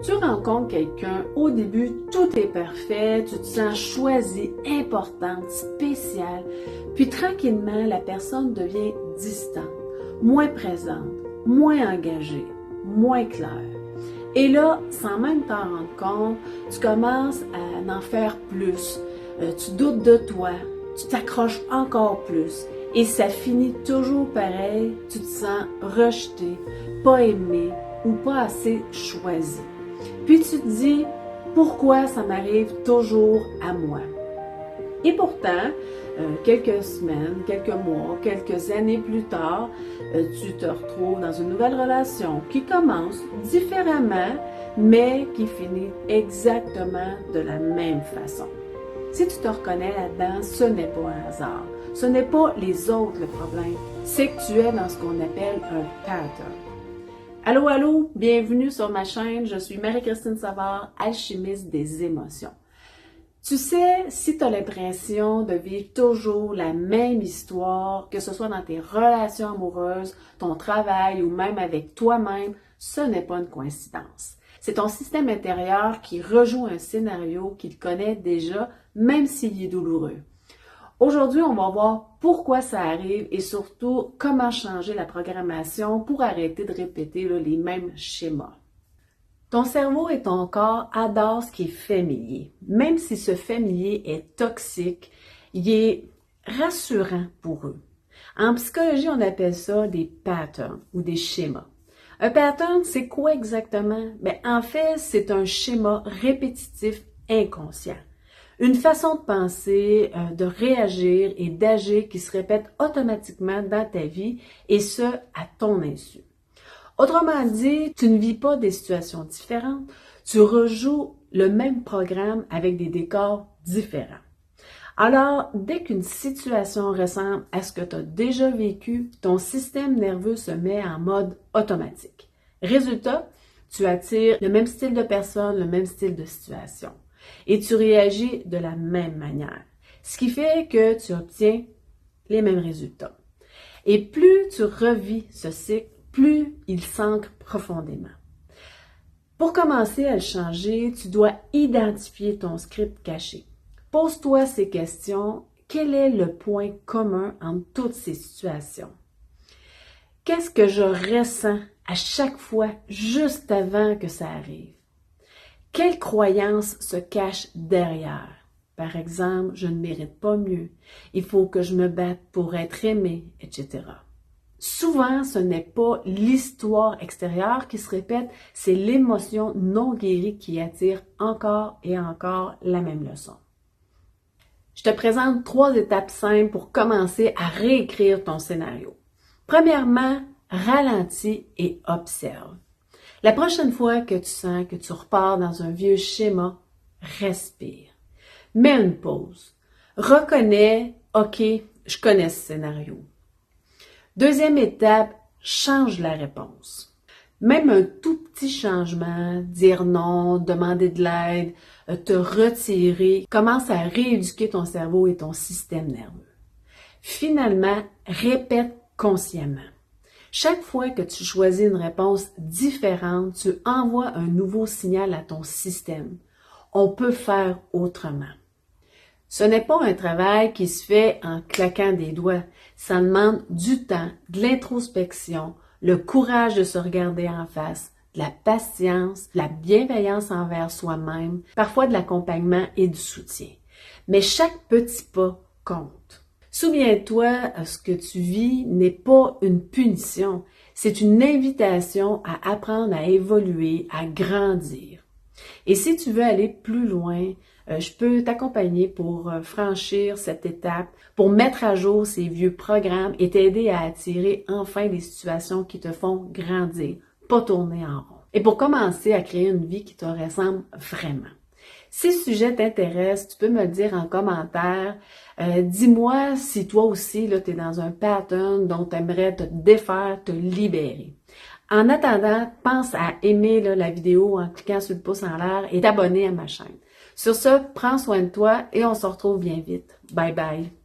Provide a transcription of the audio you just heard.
Tu rencontres quelqu'un, au début, tout est parfait, tu te sens choisie, importante, spéciale, puis tranquillement, la personne devient distante, moins présente, moins engagée, moins claire. Et là, sans même t'en rendre compte, tu commences à en faire plus, tu doutes de toi, tu t'accroches encore plus, et ça finit toujours pareil, tu te sens rejeté, pas aimé ou pas assez choisi. Puis tu te dis, pourquoi ça m'arrive toujours à moi? Et pourtant, quelques semaines, quelques mois, quelques années plus tard, tu te retrouves dans une nouvelle relation qui commence différemment, mais qui finit exactement de la même façon. Si tu te reconnais là-dedans, ce n'est pas un hasard. Ce n'est pas les autres le problème. C'est que tu es dans ce qu'on appelle un pattern. Allô, allô, bienvenue sur ma chaîne. Je suis Marie-Christine Savard, alchimiste des émotions. Tu sais, si tu as l'impression de vivre toujours la même histoire, que ce soit dans tes relations amoureuses, ton travail ou même avec toi-même, ce n'est pas une coïncidence. C'est ton système intérieur qui rejoue un scénario qu'il connaît déjà, même s'il est douloureux. Aujourd'hui, on va voir pourquoi ça arrive et surtout comment changer la programmation pour arrêter de répéter les mêmes schémas. Ton cerveau et ton corps adorent ce qui est familier. Même si ce familier est toxique, il est rassurant pour eux. En psychologie, on appelle ça des patterns ou des schémas. Un pattern, c'est quoi exactement? En fait, c'est un schéma répétitif inconscient. Une façon de penser, de réagir et d'agir qui se répète automatiquement dans ta vie et ce, à ton insu. Autrement dit, tu ne vis pas des situations différentes, tu rejoues le même programme avec des décors différents. Alors, dès qu'une situation ressemble à ce que tu as déjà vécu, ton système nerveux se met en mode automatique. Résultat, tu attires le même style de personne, le même style de situation. Et tu réagis de la même manière. Ce qui fait que tu obtiens les mêmes résultats. Et plus tu revis ce cycle, plus il s'ancre profondément. Pour commencer à le changer, tu dois identifier ton script caché. Pose-toi ces questions. Quel est le point commun entre toutes ces situations? Qu'est-ce que je ressens à chaque fois juste avant que ça arrive? Quelle croyance se cache derrière? Par exemple, je ne mérite pas mieux, il faut que je me batte pour être aimé, etc. Souvent, ce n'est pas l'histoire extérieure qui se répète, c'est l'émotion non guérie qui attire encore et encore la même leçon. Je te présente 3 étapes simples pour commencer à réécrire ton scénario. Premièrement, ralentis et observe. La prochaine fois que tu sens que tu repars dans un vieux schéma, respire. Mets une pause. Reconnais, OK, je connais ce scénario. Deuxième étape, change la réponse. Même un tout petit changement, dire non, demander de l'aide, te retirer, commence à rééduquer ton cerveau et ton système nerveux. Finalement, répète consciemment. Chaque fois que tu choisis une réponse différente, tu envoies un nouveau signal à ton système. On peut faire autrement. Ce n'est pas un travail qui se fait en claquant des doigts. Ça demande du temps, de l'introspection, le courage de se regarder en face, de la patience, de la bienveillance envers soi-même, parfois de l'accompagnement et du soutien. Mais chaque petit pas compte. Souviens-toi, ce que tu vis n'est pas une punition, c'est une invitation à apprendre à évoluer, à grandir. Et si tu veux aller plus loin, je peux t'accompagner pour franchir cette étape, pour mettre à jour ces vieux programmes et t'aider à attirer enfin des situations qui te font grandir, pas tourner en rond. Et pour commencer à créer une vie qui te ressemble vraiment. Si ce sujet t'intéresse, tu peux me le dire en commentaire. Dis-moi si toi aussi, tu es dans un pattern dont tu aimerais te défaire, te libérer. En attendant, pense à aimer la vidéo en cliquant sur le pouce en l'air et t'abonner à ma chaîne. Sur ce, prends soin de toi et on se retrouve bien vite. Bye bye!